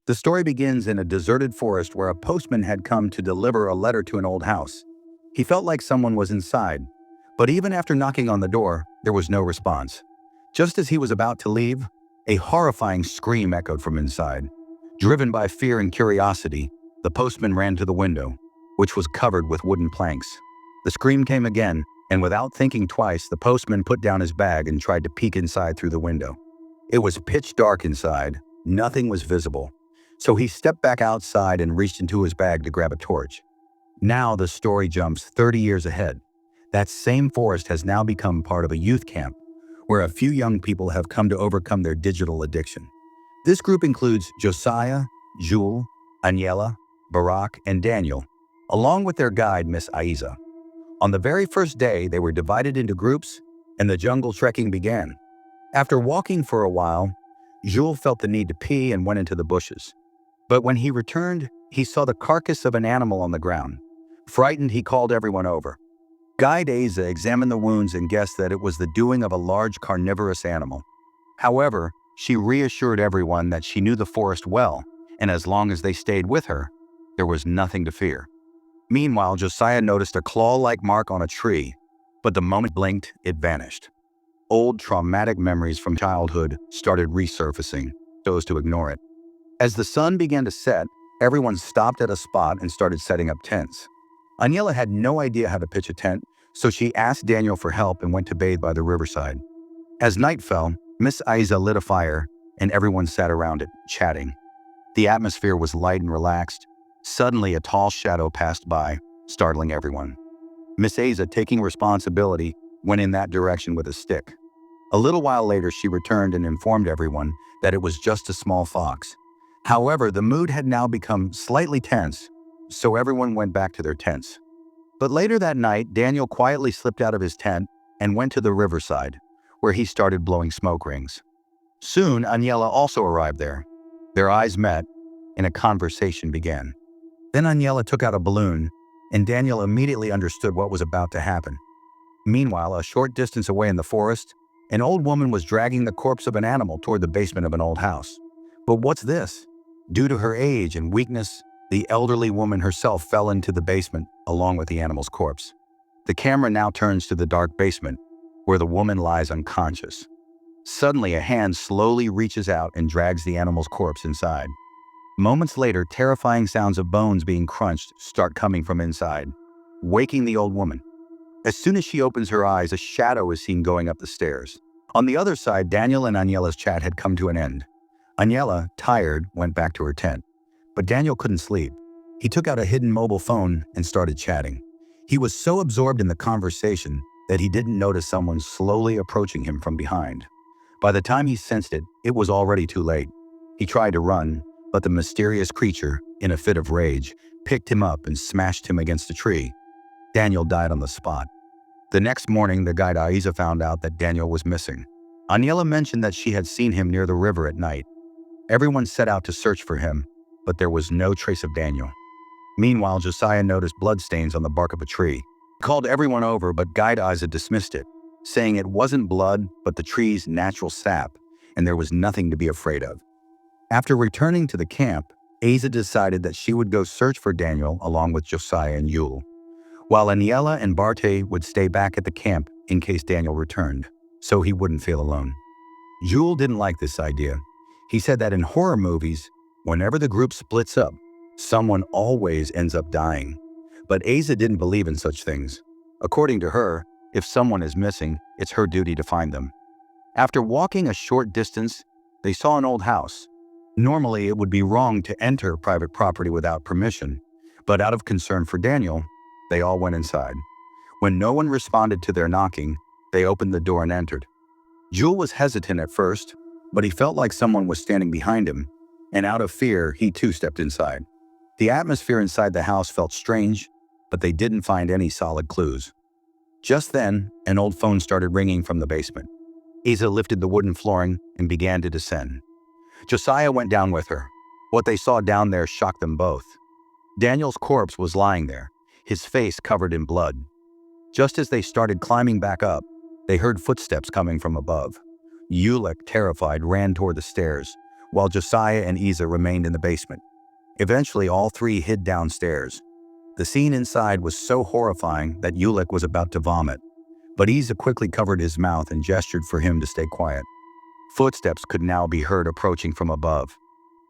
The story begins in a deserted forest where a postman had come to deliver a letter to an old house. He felt like someone was inside, but even after knocking on the door, there was no response. Just as he was about to leave, a horrifying scream echoed from inside. Driven by fear and curiosity, the postman ran to the window, which was covered with wooden planks. The scream came again, and without thinking twice, the postman put down his bag and tried to peek inside through the window. It was pitch dark inside. Nothing was visible. So he stepped back outside and reached into his bag to grab a torch. Now the story jumps 30 years ahead. That same forest has now become part of a youth camp, where a few young people have come to overcome their digital addiction. This group includes Josiah, Jewel, Aniela, Barak, and Daniel, along with their guide, Miss Aiza. On the very first day, they were divided into groups, and the jungle trekking began. After walking for a while, Jewel felt the need to pee and went into the bushes. But when he returned, he saw the carcass of an animal on the ground. Frightened, he called everyone over. Guide Aiza examined the wounds and guessed that it was the doing of a large carnivorous animal. However, she reassured everyone that she knew the forest well, and as long as they stayed with her, there was nothing to fear. Meanwhile, Josiah noticed a claw-like mark on a tree, but the moment it blinked, it vanished. Old traumatic memories from childhood started resurfacing, so as to ignore it. As the sun began to set, everyone stopped at a spot and started setting up tents. Aniela had no idea how to pitch a tent, so she asked Daniel for help and went to bathe by the riverside. As night fell, Miss Aiza lit a fire, and everyone sat around it, chatting. The atmosphere was light and relaxed. Suddenly, a tall shadow passed by, startling everyone. Miss Aiza, taking responsibility, went in that direction with a stick. A little while later, she returned and informed everyone that it was just a small fox. However, the mood had now become slightly tense, so everyone went back to their tents. But later that night, Daniel quietly slipped out of his tent and went to the riverside, where he started blowing smoke rings. Soon, Aniela also arrived there. Their eyes met, and a conversation began. Then Aniela took out a balloon, and Daniel immediately understood what was about to happen. Meanwhile, a short distance away in the forest, an old woman was dragging the corpse of an animal toward the basement of an old house. But what's this? Due to her age and weakness, the elderly woman herself fell into the basement along with the animal's corpse. The camera now turns to the dark basement, where the woman lies unconscious. Suddenly, a hand slowly reaches out and drags the animal's corpse inside. Moments later, terrifying sounds of bones being crunched start coming from inside, waking the old woman. As soon as she opens her eyes, a shadow is seen going up the stairs. On the other side, Daniel and Aniela's chat had come to an end. Aniela, tired, went back to her tent. But Daniel couldn't sleep. He took out a hidden mobile phone and started chatting. He was so absorbed in the conversation that he didn't notice someone slowly approaching him from behind. By the time he sensed it, it was already too late. He tried to run, but the mysterious creature, in a fit of rage, picked him up and smashed him against a tree. Daniel died on the spot. The next morning, the guide Aiza found out that Daniel was missing. Aniela mentioned that she had seen him near the river at night. Everyone set out to search for him, but there was no trace of Daniel. Meanwhile, Josiah noticed bloodstains on the bark of a tree. He called everyone over, but Guide Aiza dismissed it, saying it wasn't blood, but the tree's natural sap, and there was nothing to be afraid of. After returning to the camp, Aiza decided that she would go search for Daniel along with Josiah and Yule, while Aniela and Barte would stay back at the camp in case Daniel returned, so he wouldn't feel alone. Yule didn't like this idea. He said that in horror movies, whenever the group splits up, someone always ends up dying. But Aiza didn't believe in such things. According to her, if someone is missing, it's her duty to find them. After walking a short distance, they saw an old house. Normally, it would be wrong to enter private property without permission, but out of concern for Daniel, they all went inside. When no one responded to their knocking, they opened the door and entered. Jewel was hesitant at first, but he felt like someone was standing behind him, and out of fear, he too stepped inside. The atmosphere inside the house felt strange, but they didn't find any solid clues. Just then, an old phone started ringing from the basement. Aiza lifted the wooden flooring and began to descend. Josiah went down with her. What they saw down there shocked them both. Daniel's corpse was lying there, his face covered in blood. Just as they started climbing back up, they heard footsteps coming from above. Ulick, terrified, ran toward the stairs, while Josiah and Isa remained in the basement. Eventually, all three hid downstairs. The scene inside was so horrifying that Ulick was about to vomit, but Isa quickly covered his mouth and gestured for him to stay quiet. Footsteps could now be heard approaching from above.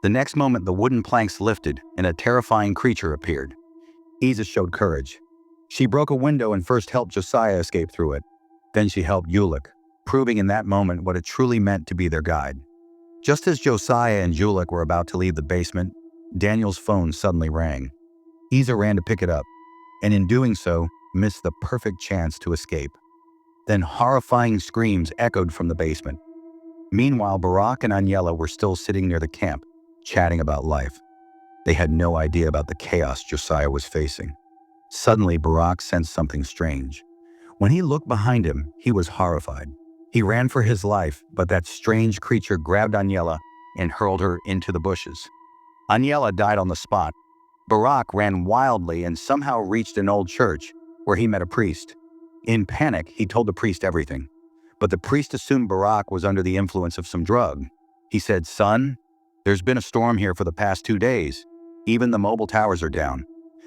The next moment, the wooden planks lifted and a terrifying creature appeared. Isa showed courage. She broke a window and first helped Josiah escape through it. Then she helped Ulick, proving in that moment what it truly meant to be their guide. Just as Josiah and Ulick were about to leave the basement, Daniel's phone suddenly rang. Isa ran to pick it up, and in doing so, missed the perfect chance to escape. Then horrifying screams echoed from the basement. Meanwhile, Barak and Aniela were still sitting near the camp, chatting about life. They had no idea about the chaos Josiah was facing. Suddenly, Barak sensed something strange. When he looked behind him, he was horrified. He ran for his life, but that strange creature grabbed Aniela and hurled her into the bushes. Aniela died on the spot. Barak ran wildly and somehow reached an old church, where he met a priest. In panic, he told the priest everything. But the priest assumed Barak was under the influence of some drug. He said, "Son, there's been a storm here for the past 2 days. Even the mobile towers are down."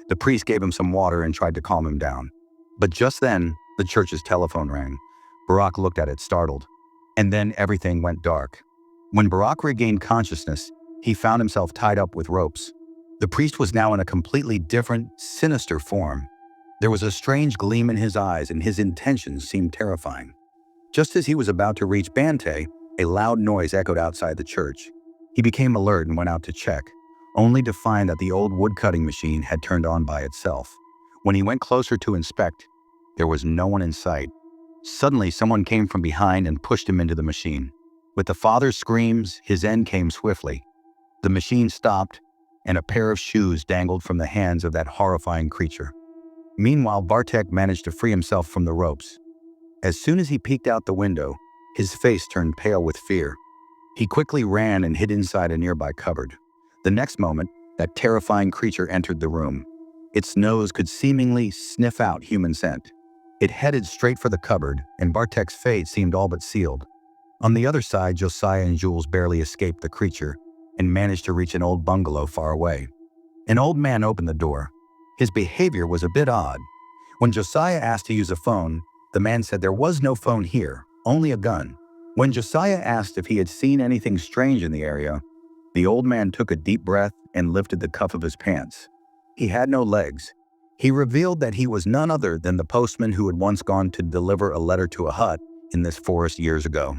The priest gave him some water and tried to calm him down. But just then, the church's telephone rang. Barak looked at it, startled. And then everything went dark. When Barak regained consciousness, he found himself tied up with ropes. The priest was now in a completely different, sinister form. There was a strange gleam in his eyes, and his intentions seemed terrifying. Just as he was about to reach Bante, a loud noise echoed outside the church. He became alert and went out to check, only to find that the old wood-cutting machine had turned on by itself. When he went closer to inspect, there was no one in sight. Suddenly, someone came from behind and pushed him into the machine. With the father's screams, his end came swiftly. The machine stopped, and a pair of shoes dangled from the hands of that horrifying creature. Meanwhile, Bartek managed to free himself from the ropes. As soon as he peeked out the window, his face turned pale with fear. He quickly ran and hid inside a nearby cupboard. The next moment, that terrifying creature entered the room. Its nose could seemingly sniff out human scent. It headed straight for the cupboard, and Bartek's fate seemed all but sealed. On the other side, Josiah and Jules barely escaped the creature and managed to reach an old bungalow far away. An old man opened the door. His behavior was a bit odd. When Josiah asked to use a phone, the man said there was no phone here, only a gun. When Josiah asked if he had seen anything strange in the area, the old man took a deep breath and lifted the cuff of his pants. He had no legs. He revealed that he was none other than the postman who had once gone to deliver a letter to a hut in this forest years ago,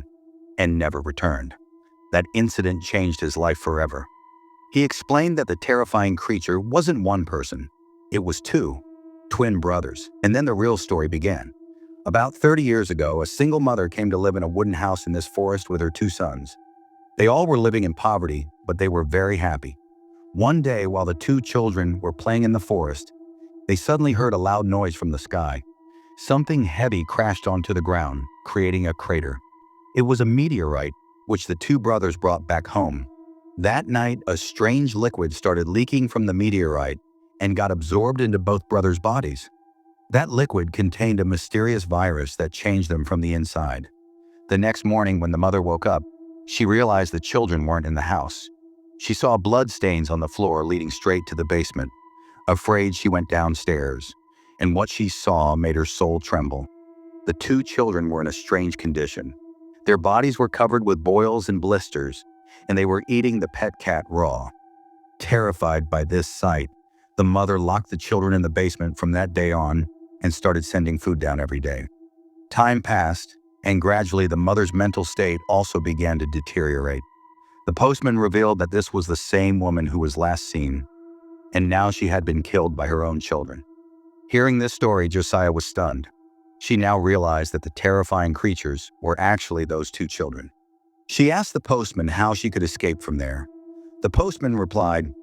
and never returned. That incident changed his life forever. He explained that the terrifying creature wasn't one person. It was two, twin brothers. And then the real story began. About 30 years ago, a single mother came to live in a wooden house in this forest with her 2 sons. They all were living in poverty, but they were very happy. One day, while the 2 children were playing in the forest, they suddenly heard a loud noise from the sky. Something heavy crashed onto the ground, creating a crater. It was a meteorite, which the 2 brothers brought back home. That night, a strange liquid started leaking from the meteorite and got absorbed into both brothers' bodies. That liquid contained a mysterious virus that changed them from the inside. The next morning, when the mother woke up, she realized the children weren't in the house. She saw blood stains on the floor leading straight to the basement. Afraid, she went downstairs, and what she saw made her soul tremble. The 2 children were in a strange condition. Their bodies were covered with boils and blisters, and they were eating the pet cat raw. Terrified by this sight, the mother locked the children in the basement from that day on and started sending food down every day. Time passed, and gradually the mother's mental state also began to deteriorate. The postman revealed that this was the same woman who was last seen, and now she had been killed by her own children. Hearing this story, Josiah was stunned. She now realized that the terrifying creatures were actually those 2 children. She asked the postman how she could escape from there. The postman replied,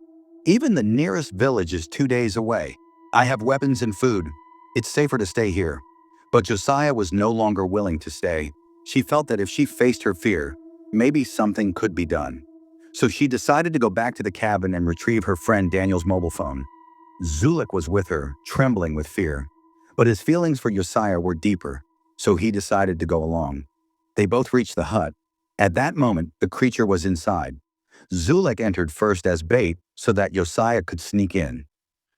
"Even the nearest village is 2 days away. I have weapons and food. It's safer to stay here." But Josiah was no longer willing to stay. She felt that if she faced her fear, maybe something could be done. So she decided to go back to the cabin and retrieve her friend Daniel's mobile phone. Zulik was with her, trembling with fear. But his feelings for Josiah were deeper, so he decided to go along. They both reached the hut. At that moment, the creature was inside. Zulek entered first as bait so that Josiah could sneak in.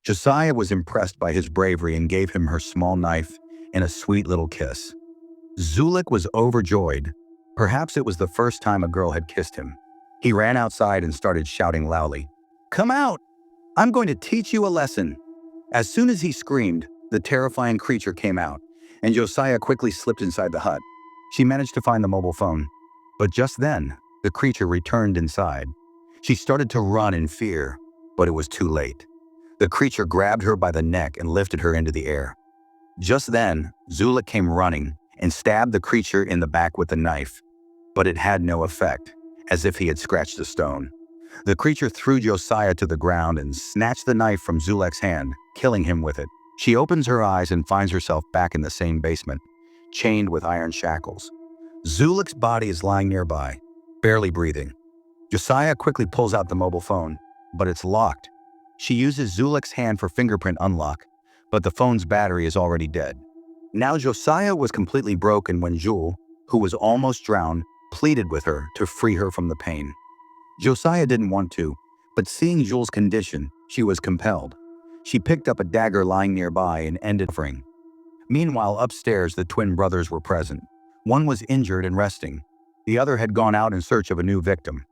Josiah was impressed by his bravery and gave him her small knife and a sweet little kiss. Zulek was overjoyed. Perhaps it was the first time a girl had kissed him. He ran outside and started shouting loudly, "Come out! I'm going to teach you a lesson." As soon as he screamed, the terrifying creature came out, and Josiah quickly slipped inside the hut. She managed to find the mobile phone. But just then, the creature returned inside. She started to run in fear, but it was too late. The creature grabbed her by the neck and lifted her into the air. Just then, Zulek came running and stabbed the creature in the back with a knife. But it had no effect, as if he had scratched a stone. The creature threw Josiah to the ground and snatched the knife from Zulek's hand, killing him with it. She opens her eyes and finds herself back in the same basement, chained with iron shackles. Zulek's body is lying nearby, barely breathing. Josiah quickly pulls out the mobile phone, but it's locked. She uses Zulek's hand for fingerprint unlock, but the phone's battery is already dead. Now Josiah was completely broken when Jewel, who was almost drowned, pleaded with her to free her from the pain. Josiah didn't want to, but seeing Jewel's condition, she was compelled. She picked up a dagger lying nearby and ended suffering. Meanwhile, upstairs, the twin brothers were present. One was injured and resting. The other had gone out in search of a new victim.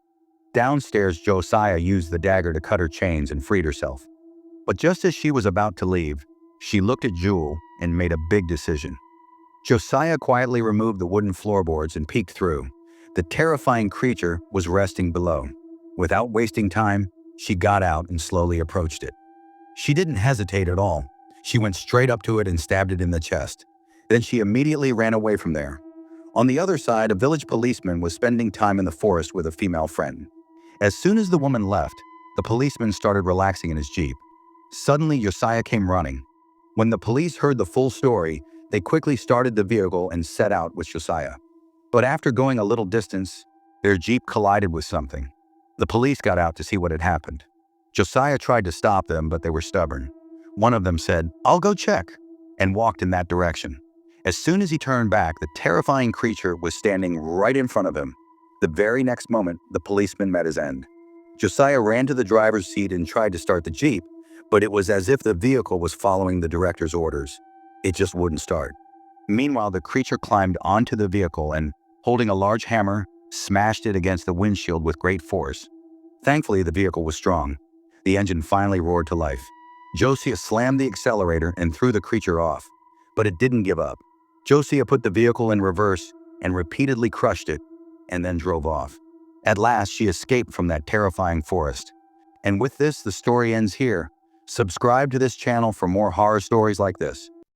Downstairs, Josiah used the dagger to cut her chains and freed herself. But just as she was about to leave, she looked at Jewel and made a big decision. Josiah quietly removed the wooden floorboards and peeked through. The terrifying creature was resting below. Without wasting time, she got out and slowly approached it. She didn't hesitate at all. She went straight up to it and stabbed it in the chest. Then she immediately ran away from there. On the other side, a village policeman was spending time in the forest with a female friend. As soon as the woman left, the policeman started relaxing in his jeep. Suddenly, Josiah came running. When the police heard the full story, they quickly started the vehicle and set out with Josiah. But after going a little distance, their jeep collided with something. The police got out to see what had happened. Josiah tried to stop them, but they were stubborn. One of them said, "I'll go check," and walked in that direction. As soon as he turned back, the terrifying creature was standing right in front of him. The very next moment, the policeman met his end. Josiah ran to the driver's seat and tried to start the jeep, but it was as if the vehicle was following the director's orders. It just wouldn't start. Meanwhile, the creature climbed onto the vehicle and, holding a large hammer, smashed it against the windshield with great force. Thankfully, the vehicle was strong. The engine finally roared to life. Josiah slammed the accelerator and threw the creature off, but it didn't give up. Josiah put the vehicle in reverse and repeatedly crushed it, and then drove off. At last, she escaped from that terrifying forest. And with this, the story ends here. Subscribe to this channel for more horror stories like this.